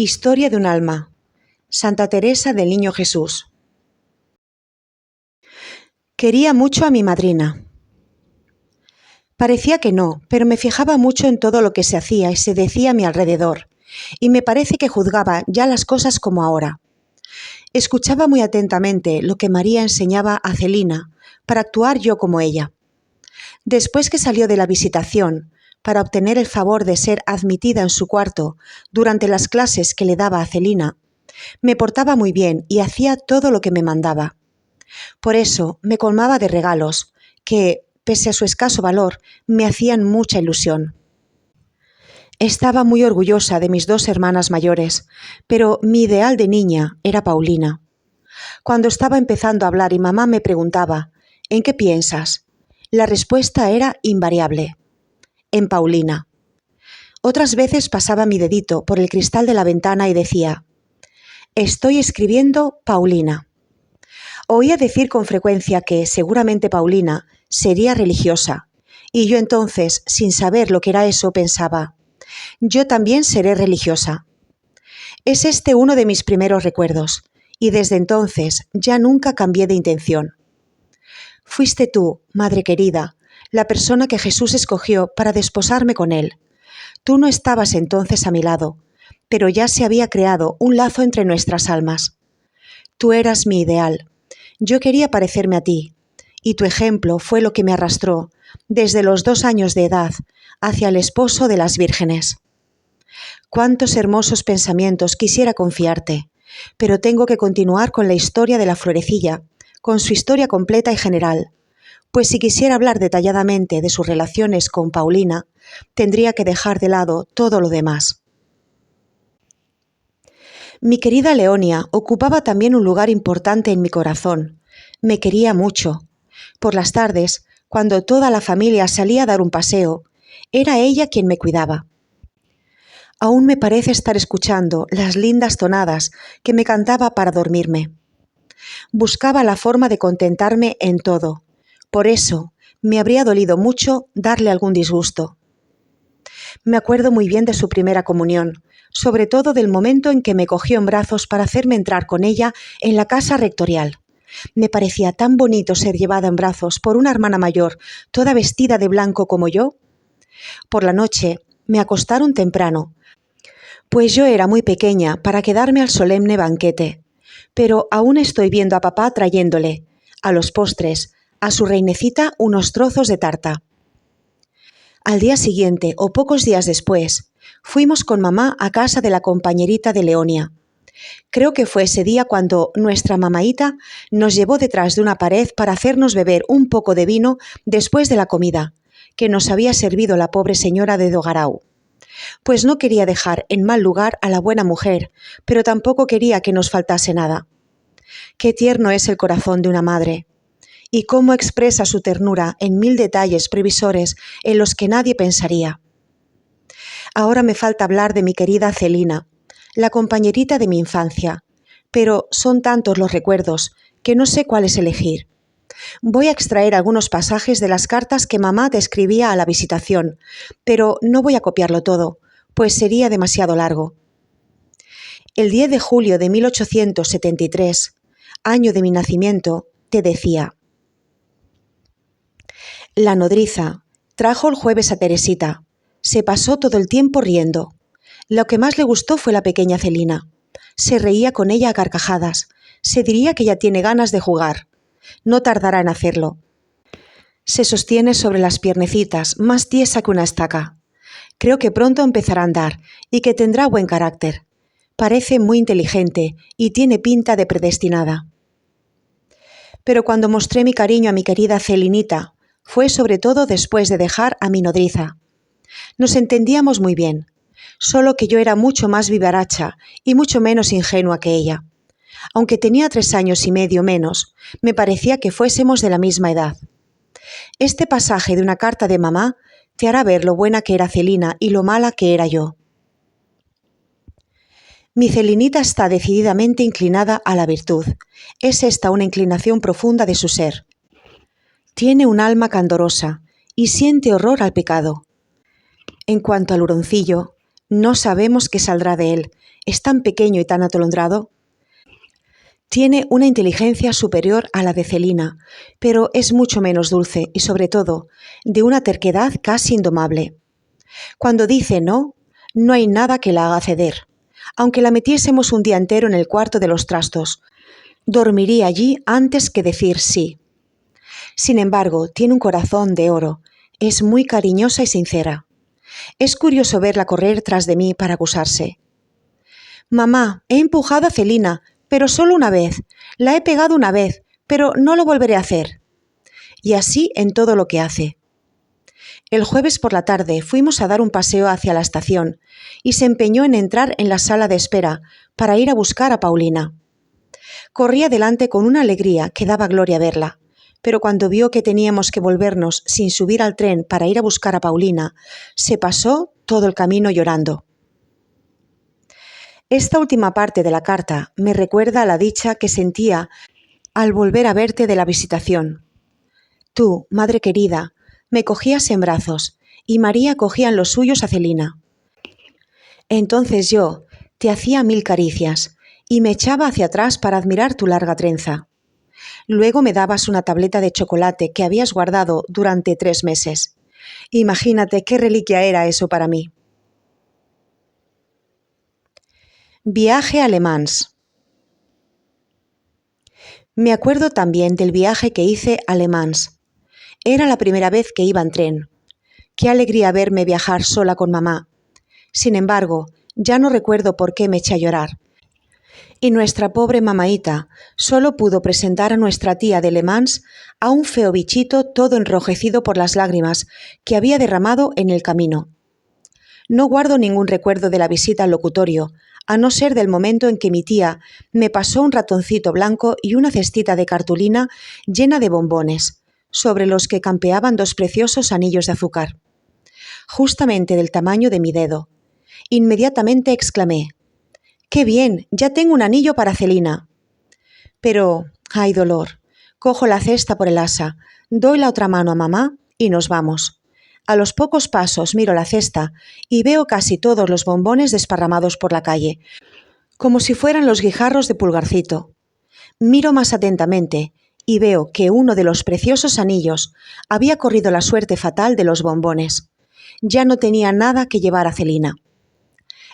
Historia de un alma. Santa Teresa del Niño Jesús. Quería mucho a mi madrina. Parecía que no, pero me fijaba mucho en todo lo que se hacía y se decía a mi alrededor, y me parece que juzgaba ya las cosas como ahora. Escuchaba muy atentamente lo que María enseñaba a Celina, para actuar yo como ella. Después que salió de la visitación, para obtener el favor de ser admitida en su cuarto durante las clases que le daba a Celina, me portaba muy bien y hacía todo lo que me mandaba. Por eso me colmaba de regalos, que, pese a su escaso valor, me hacían mucha ilusión. Estaba muy orgullosa de mis 2 hermanas mayores, pero mi ideal de niña era Paulina. Cuando estaba empezando a hablar y mamá me preguntaba, ¿en qué piensas?, la respuesta era invariable: en Paulina. Otras veces pasaba mi dedito por el cristal de la ventana y decía: estoy escribiendo Paulina. Oía decir con frecuencia que seguramente Paulina sería religiosa, y yo entonces, sin saber lo que era eso, pensaba: yo también seré religiosa. Es este uno de mis primeros recuerdos, y desde entonces ya nunca cambié de intención. Fuiste tú, madre querida, la persona que Jesús escogió para desposarme con él. Tú no estabas entonces a mi lado, pero ya se había creado un lazo entre nuestras almas. Tú eras mi ideal. Yo quería parecerme a ti, y tu ejemplo fue lo que me arrastró, desde los 2 años de edad, hacia el esposo de las vírgenes. Cuántos hermosos pensamientos quisiera confiarte, pero tengo que continuar con la historia de la Florecilla, con su historia completa y general, pues si quisiera hablar detalladamente de sus relaciones con Paulina, tendría que dejar de lado todo lo demás. Mi querida Leonia ocupaba también un lugar importante en mi corazón. Me quería mucho. Por las tardes, cuando toda la familia salía a dar un paseo, era ella quien me cuidaba. Aún me parece estar escuchando las lindas tonadas que me cantaba para dormirme. Buscaba la forma de contentarme en todo. Por eso, me habría dolido mucho darle algún disgusto. Me acuerdo muy bien de su primera comunión, sobre todo del momento en que me cogió en brazos para hacerme entrar con ella en la casa rectorial. Me parecía tan bonito ser llevada en brazos por una hermana mayor, toda vestida de blanco como yo. Por la noche me acostaron temprano, pues yo era muy pequeña para quedarme al solemne banquete, pero aún estoy viendo a papá trayéndole, a los postres, a su reinecita unos trozos de tarta. Al día siguiente, o pocos días después, fuimos con mamá a casa de la compañerita de Leonia. Creo que fue ese día cuando nuestra mamaíta nos llevó detrás de una pared para hacernos beber un poco de vino después de la comida, que nos había servido la pobre señora de Dogarau. Pues no quería dejar en mal lugar a la buena mujer, pero tampoco quería que nos faltase nada. Qué tierno es el corazón de una madre, y cómo expresa su ternura en 1000 detalles previsores en los que nadie pensaría. Ahora me falta hablar de mi querida Celina, la compañerita de mi infancia, pero son tantos los recuerdos que no sé cuáles elegir. Voy a extraer algunos pasajes de las cartas que mamá te escribía a la visitación, pero no voy a copiarlo todo, pues sería demasiado largo. El 10 de julio de 1873, año de mi nacimiento, te decía: la nodriza trajo el jueves a Teresita. Se pasó todo el tiempo riendo. Lo que más le gustó fue la pequeña Celina. Se reía con ella a carcajadas. Se diría que ya tiene ganas de jugar. No tardará en hacerlo. Se sostiene sobre las piernecitas, más tiesa que una estaca. Creo que pronto empezará a andar y que tendrá buen carácter. Parece muy inteligente y tiene pinta de predestinada. Pero cuando mostré mi cariño a mi querida Celinita, fue sobre todo después de dejar a mi nodriza. Nos entendíamos muy bien, solo que yo era mucho más vivaracha y mucho menos ingenua que ella. Aunque tenía 3 años y medio menos, me parecía que fuésemos de la misma edad. Este pasaje de una carta de mamá te hará ver lo buena que era Celina y lo mala que era yo. Mi Celinita está decididamente inclinada a la virtud. Es esta una inclinación profunda de su ser. Tiene un alma candorosa y siente horror al pecado. En cuanto al huroncillo, No sabemos qué saldrá de él. Es tan pequeño y tan atolondrado. Tiene una inteligencia superior a la de Celina, pero es mucho menos dulce y, sobre todo, de una terquedad casi indomable. Cuando dice no, no hay nada que la haga ceder. Aunque la metiésemos un día entero en el cuarto de los trastos, dormiría allí antes que decir sí. Sin embargo, tiene un corazón de oro, es muy cariñosa y sincera. Es curioso verla correr tras de mí para acusarse. Mamá, he empujado a Celina, pero solo una vez. La he pegado una vez, pero no lo volveré a hacer. Y así en todo lo que hace. El jueves por la tarde fuimos a dar un paseo hacia la estación y se empeñó en entrar en la sala de espera para ir a buscar a Paulina. Corría delante con una alegría que daba gloria verla, pero cuando vio que teníamos que volvernos sin subir al tren para ir a buscar a Paulina, se pasó todo el camino llorando. Esta última parte de la carta me recuerda a la dicha que sentía al volver a verte de la visitación. Tú, madre querida, me cogías en brazos y María cogía en los suyos a Celina. Entonces yo te hacía 1000 caricias y me echaba hacia atrás para admirar tu larga trenza. Luego me dabas una tableta de chocolate que habías guardado durante 3 meses. Imagínate qué reliquia era eso para mí. Viaje a Le Mans. Me acuerdo también del viaje que hice a Le Mans. Era la primera vez que iba en tren. Qué alegría verme viajar sola con mamá. Sin embargo, ya no recuerdo por qué me eché a llorar. Y nuestra pobre mamaíta solo pudo presentar a nuestra tía de Le Mans a un feo bichito todo enrojecido por las lágrimas que había derramado en el camino. No guardo ningún recuerdo de la visita al locutorio, a no ser del momento en que mi tía me pasó un ratoncito blanco y una cestita de cartulina llena de bombones, sobre los que campeaban 2 preciosos anillos de azúcar, justamente del tamaño de mi dedo. Inmediatamente exclamé: ¡qué bien! Ya tengo un anillo para Celina. Pero, ¡ay dolor! Cojo la cesta por el asa, doy la otra mano a mamá y nos vamos. A los pocos pasos miro la cesta y veo casi todos los bombones desparramados por la calle, como si fueran los guijarros de Pulgarcito. Miro más atentamente y veo que uno de los preciosos anillos había corrido la suerte fatal de los bombones. Ya no tenía nada que llevar a Celina.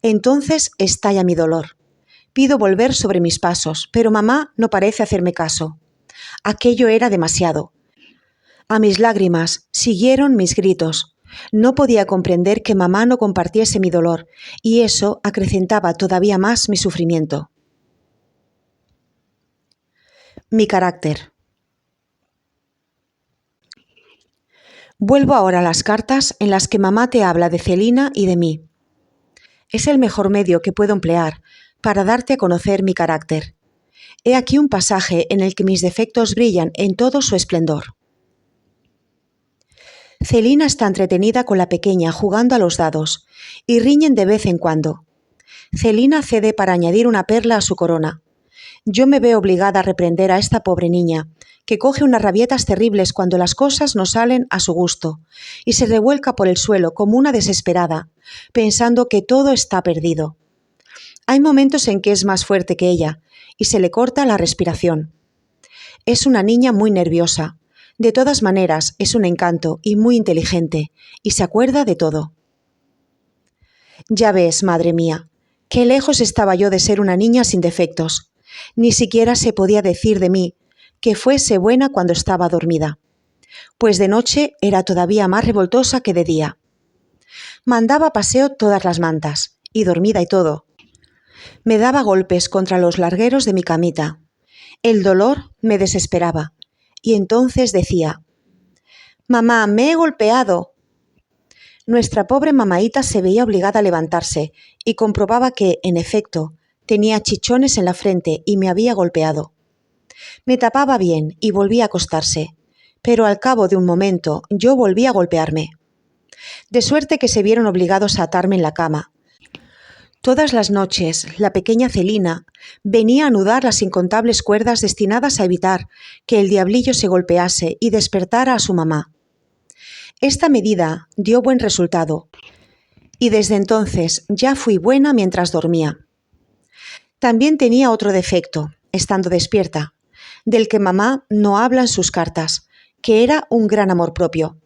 Entonces estalla mi dolor. Pido volver sobre mis pasos, pero mamá no parece hacerme caso. Aquello era demasiado. A mis lágrimas siguieron mis gritos. No podía comprender que mamá no compartiese mi dolor, y eso acrecentaba todavía más mi sufrimiento. Mi carácter. Vuelvo ahora a las cartas en las que mamá te habla de Celina y de mí. Es el mejor medio que puedo emplear para darte a conocer mi carácter. He aquí un pasaje en el que mis defectos brillan en todo su esplendor. Celina está entretenida con la pequeña jugando a los dados y riñen de vez en cuando. Celina cede para añadir una perla a su corona. Yo me veo obligada a reprender a esta pobre niña, que coge unas rabietas terribles cuando las cosas no salen a su gusto y se revuelca por el suelo como una desesperada, pensando que todo está perdido. Hay momentos en que es más fuerte que ella y se le corta la respiración. Es una niña muy nerviosa. De todas maneras, es un encanto y muy inteligente, y se acuerda de todo. Ya ves, madre mía, qué lejos estaba yo de ser una niña sin defectos. Ni siquiera se podía decir de mí que fuese buena cuando estaba dormida, pues de noche era todavía más revoltosa que de día. Mandaba a paseo todas las mantas, y dormida y todo. Me daba golpes contra los largueros de mi camita. El dolor me desesperaba. Y entonces decía: «Mamá, me he golpeado». Nuestra pobre mamaíta se veía obligada a levantarse y comprobaba que, en efecto, tenía chichones en la frente y me había golpeado. Me tapaba bien y volvía a acostarse, pero al cabo de un momento yo volví a golpearme. De suerte que se vieron obligados a atarme en la cama. Todas las noches, la pequeña Celina venía a anudar las incontables cuerdas destinadas a evitar que el diablillo se golpease y despertara a su mamá. Esta medida dio buen resultado, y desde entonces ya fui buena mientras dormía. También tenía otro defecto, estando despierta, del que mamá no habla en sus cartas, que era un gran amor propio.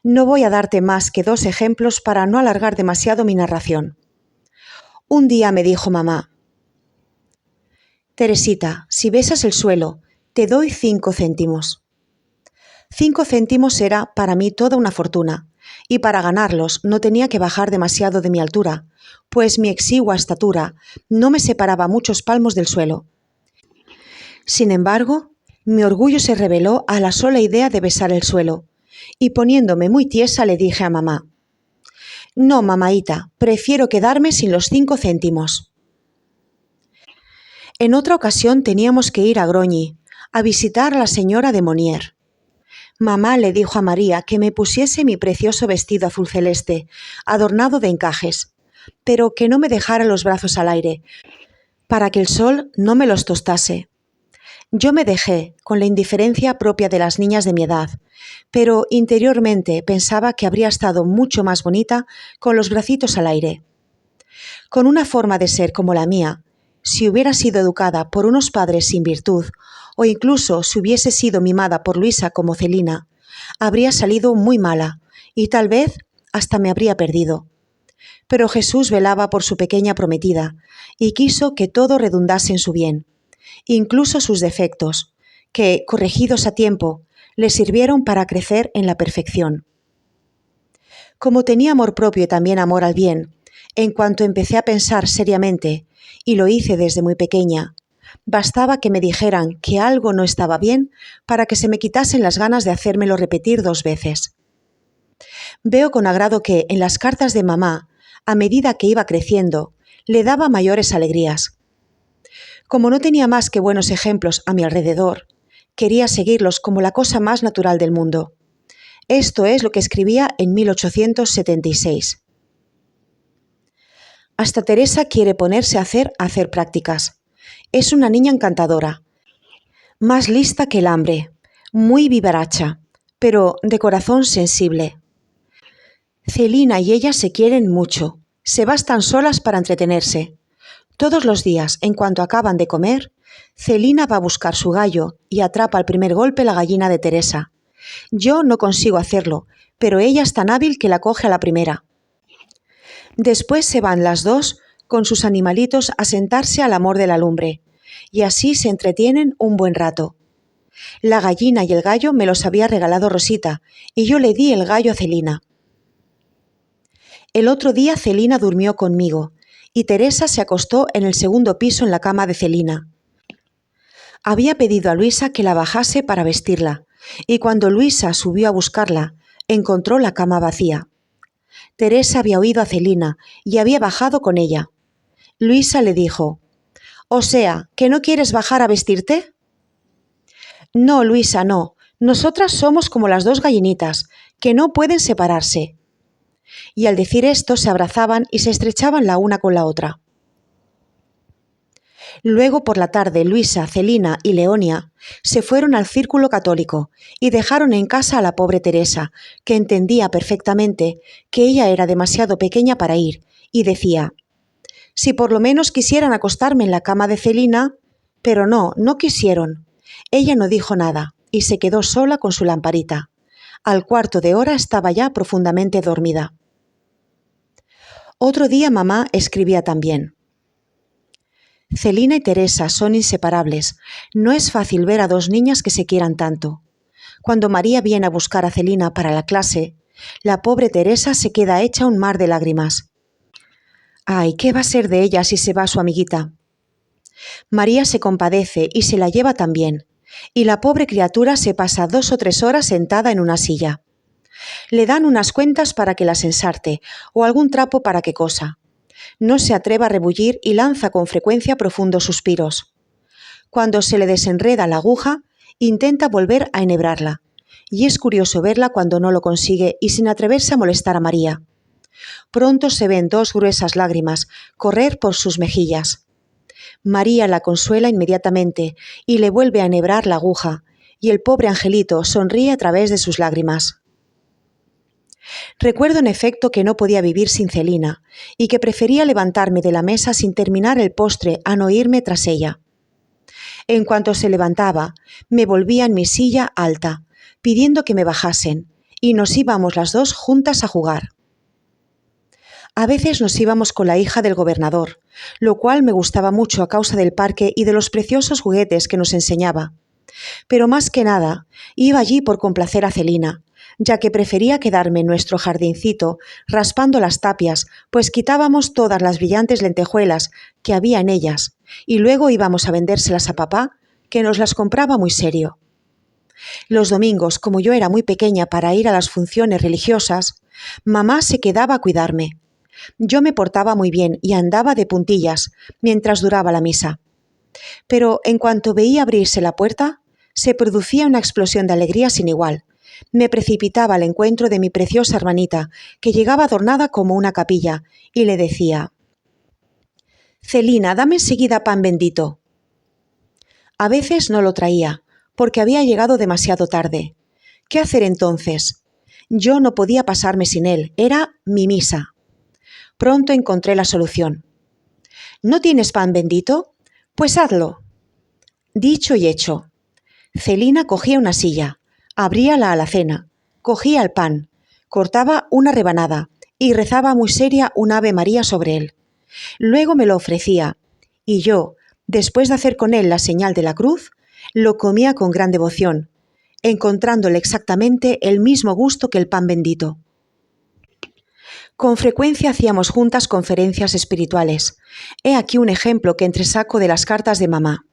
No voy a darte más que 2 ejemplos para no alargar demasiado mi narración. Un día me dijo mamá: Teresita, si besas el suelo, te doy 5 céntimos. 5 céntimos era para mí toda una fortuna, y para ganarlos no tenía que bajar demasiado de mi altura, pues mi exigua estatura no me separaba muchos palmos del suelo. Sin embargo, mi orgullo se rebeló a la sola idea de besar el suelo, y poniéndome muy tiesa le dije a mamá: No, mamaíta, prefiero quedarme sin los 5 céntimos. En otra ocasión teníamos que ir a Groñi, a visitar a la señora de Monier. Mamá le dijo a María que me pusiese mi precioso vestido azul celeste, adornado de encajes, pero que no me dejara los brazos al aire, para que el sol no me los tostase. Yo me dejé, con la indiferencia propia de las niñas de mi edad, pero interiormente pensaba que habría estado mucho más bonita con los bracitos al aire. Con una forma de ser como la mía, si hubiera sido educada por unos padres sin virtud, o incluso si hubiese sido mimada por Luisa como Celina, habría salido muy mala y tal vez hasta me habría perdido. Pero Jesús velaba por su pequeña prometida y quiso que todo redundase en su bien, incluso sus defectos, que, corregidos a tiempo, le sirvieron para crecer en la perfección. Como tenía amor propio y también amor al bien, en cuanto empecé a pensar seriamente, y lo hice desde muy pequeña, bastaba que me dijeran que algo no estaba bien para que se me quitasen las ganas de hacérmelo repetir 2 veces. Veo con agrado que, en las cartas de mamá, a medida que iba creciendo, le daba mayores alegrías. Como no tenía más que buenos ejemplos a mi alrededor, quería seguirlos como la cosa más natural del mundo. Esto es lo que escribía en 1876. Hasta Teresa quiere ponerse a hacer prácticas. Es una niña encantadora, más lista que el hambre, muy vivaracha, pero de corazón sensible. Celina y ella se quieren mucho, se bastan solas para entretenerse. Todos los días, en cuanto acaban de comer, Celina va a buscar su gallo y atrapa al primer golpe la gallina de Teresa. Yo no consigo hacerlo, pero ella es tan hábil que la coge a la primera. Después se van las 2 con sus animalitos a sentarse al amor de la lumbre, y así se entretienen un buen rato. La gallina y el gallo me los había regalado Rosita, y yo le di el gallo a Celina. El otro día Celina durmió conmigo, y Teresa se acostó en el segundo piso en la cama de Celina. Había pedido a Luisa que la bajase para vestirla, y cuando Luisa subió a buscarla, encontró la cama vacía. Teresa había oído a Celina y había bajado con ella. Luisa le dijo: «O sea, ¿que no quieres bajar a vestirte?» «No, Luisa, no. Nosotras somos como las 2 gallinitas, que no pueden separarse». Y al decir esto se abrazaban y se estrechaban la una con la otra. Luego por la tarde Luisa, Celina y Leonia se fueron al círculo católico y dejaron en casa a la pobre Teresa, que entendía perfectamente que ella era demasiado pequeña para ir, y decía: «Si por lo menos quisieran acostarme en la cama de Celina», pero no quisieron. Ella no dijo nada y se quedó sola con su lamparita. Al cuarto de hora estaba ya profundamente dormida. Otro día mamá escribía también: «Celina y Teresa son inseparables. No es fácil ver a 2 niñas que se quieran tanto. Cuando María viene a buscar a Celina para la clase, la pobre Teresa se queda hecha un mar de lágrimas. Ay, ¿qué va a ser de ella si se va su amiguita?» María se compadece y se la lleva también, y la pobre criatura se pasa 2 o 3 horas sentada en una silla. Le dan unas cuentas para que las ensarte o algún trapo para que cosa. No se atreve a rebullir y lanza con frecuencia profundos suspiros. Cuando se le desenreda la aguja, intenta volver a enhebrarla, y es curioso verla cuando no lo consigue y sin atreverse a molestar a María. Pronto se ven 2 gruesas lágrimas correr por sus mejillas. María la consuela inmediatamente y le vuelve a enhebrar la aguja, y el pobre angelito sonríe a través de sus lágrimas. Recuerdo en efecto que no podía vivir sin Celina y que prefería levantarme de la mesa sin terminar el postre a no irme tras ella. En cuanto se levantaba, me volvía en mi silla alta, pidiendo que me bajasen, y nos íbamos las dos juntas a jugar. A veces nos íbamos con la hija del gobernador, lo cual me gustaba mucho a causa del parque y de los preciosos juguetes que nos enseñaba. Pero más que nada, iba allí por complacer a Celina, ya que prefería quedarme en nuestro jardincito raspando las tapias, pues quitábamos todas las brillantes lentejuelas que había en ellas, y luego íbamos a vendérselas a papá, que nos las compraba muy serio. Los domingos, como yo era muy pequeña para ir a las funciones religiosas, mamá se quedaba a cuidarme. Yo me portaba muy bien y andaba de puntillas mientras duraba la misa. Pero en cuanto veía abrirse la puerta, se producía una explosión de alegría sin igual. Me precipitaba al encuentro de mi preciosa hermanita, que llegaba adornada como una capilla, y le decía: «Celina, dame enseguida pan bendito». A veces no lo traía, porque había llegado demasiado tarde. ¿Qué hacer entonces? Yo no podía pasarme sin él, era mi misa. Pronto encontré la solución. ¿No tienes pan bendito? Pues hazlo. Dicho y hecho. Celina cogía una silla, abría la alacena, cogía el pan, cortaba una rebanada y rezaba muy seria un Ave María sobre él. Luego me lo ofrecía, y yo, después de hacer con él la señal de la cruz, lo comía con gran devoción, encontrándole exactamente el mismo gusto que el pan bendito. Con frecuencia hacíamos juntas conferencias espirituales. He aquí un ejemplo que entresaco de las cartas de mamá.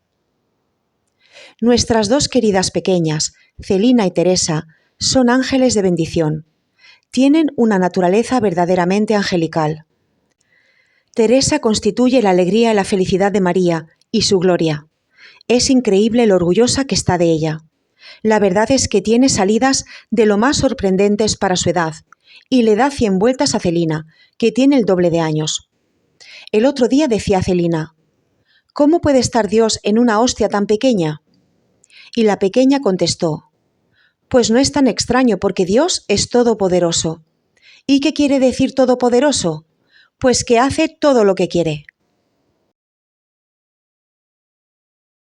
Nuestras dos queridas pequeñas, Celina y Teresa, son ángeles de bendición. Tienen una naturaleza verdaderamente angelical. Teresa constituye la alegría y la felicidad de María y su gloria. Es increíble lo orgullosa que está de ella. La verdad es que tiene salidas de lo más sorprendentes para su edad y le da 100 vueltas a Celina, que tiene el doble de años. El otro día decía Celina: «¿Cómo puede estar Dios en una hostia tan pequeña?». Y la pequeña contestó: «Pues no es tan extraño porque Dios es todopoderoso». ¿Y qué quiere decir todopoderoso? Pues que hace todo lo que quiere.